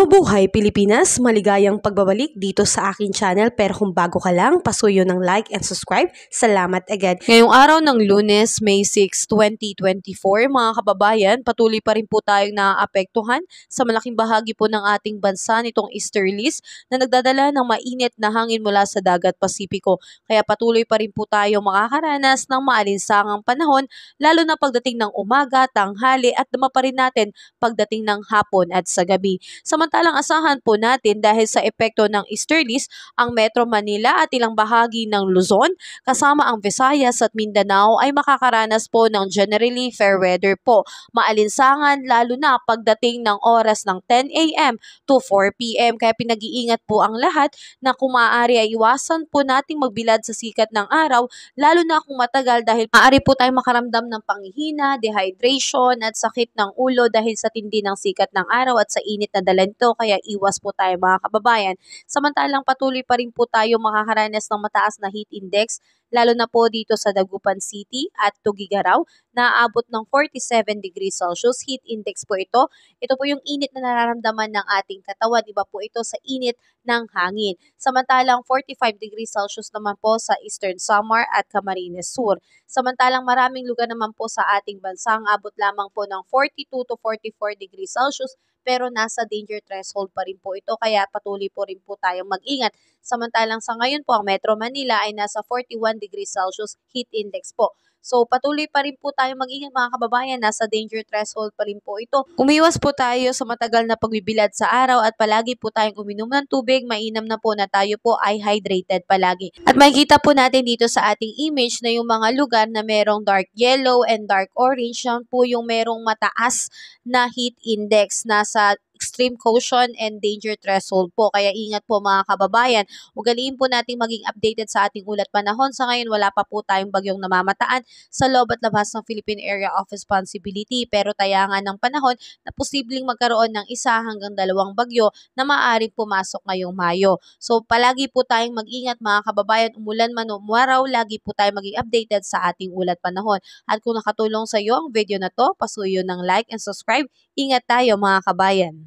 Mabuhay Pilipinas! Maligayang pagbabalik dito sa aking channel, pero kung bago ka lang, pasuyo ng like and subscribe. Salamat agad. Ngayong araw ng Lunes, May 6, 2024, mga kababayan, patuloy pa rin po tayong naaapektuhan sa malaking bahagi po ng ating bansa nitong easterlies na nagdadala ng mainit na hangin mula sa dagat Pasipiko. Kaya patuloy pa rin po tayong makakaranas ng maalinsangang panahon, lalo na pagdating ng umaga, tanghali at dama pa rin natin pagdating ng hapon at sa gabi. Samantalang asahan po natin dahil sa epekto ng easterlies, ang Metro Manila at ilang bahagi ng Luzon, kasama ang Visayas at Mindanao ay makakaranas po ng generally fair weather po. Maalinsangan lalo na pagdating ng oras ng 10 a.m. to 4 p.m. Kaya pinag-iingat po ang lahat na kung maaari ay iwasan po nating magbilad sa sikat ng araw, lalo na kung matagal dahil maaari po tayong makaramdam ng panghihina, dehydration at sakit ng ulo dahil sa tindi ng sikat ng araw at sa init na dala nito, kaya iwas po tayo mga kababayan. Samantalang patuloy pa rin po tayo makakaranas ng mataas na heat index, lalo na po dito sa Dagupan City at Tugigaraw, na aabot ng 47 degrees Celsius. Heat index po ito. Ito po yung init na nararamdaman ng ating katawan. Iba po ito sa init ng hangin. Samantalang 45 degrees Celsius naman po sa Eastern Samar at Camarines Sur. Samantalang maraming lugar naman po sa ating bansa ang abot lamang po ng 42 to 44 degrees Celsius, pero nasa danger threshold pa rin po ito, kaya patuloy po rin po tayong mag-ingat. Samantalang sa ngayon po, ang Metro Manila ay nasa 41 degrees Celsius heat index po. So patuloy pa rin po tayong mag-ingat mga kababayan, nasa danger threshold pa rin po ito. Umiwas po tayo sa matagal na pagbibilad sa araw at palagi po tayong uminom ng tubig, mainam na po na tayo po ay hydrated palagi. At makikita po natin dito sa ating image na yung mga lugar na merong dark yellow and dark orange, yan po yung merong mataas na heat index, nasa extreme caution and danger threshold po. Kaya ingat po mga kababayan. Ugaliin po natin maging updated sa ating ulat panahon. Sa ngayon, wala pa po tayong bagyong namamataan sa loob at labas ng Philippine Area of Responsibility, pero tayangan ng panahon na posibleng magkaroon ng 1 hanggang 2 bagyo na maaaring pumasok ngayong Mayo. So palagi po tayong mag-ingat mga kababayan, umulan man o umaraw, lagi po tayong maging updated sa ating ulat panahon. At kung nakatulong sa iyo ang video na to, pasuyo ng like and subscribe. Ingat tayo mga kabayan.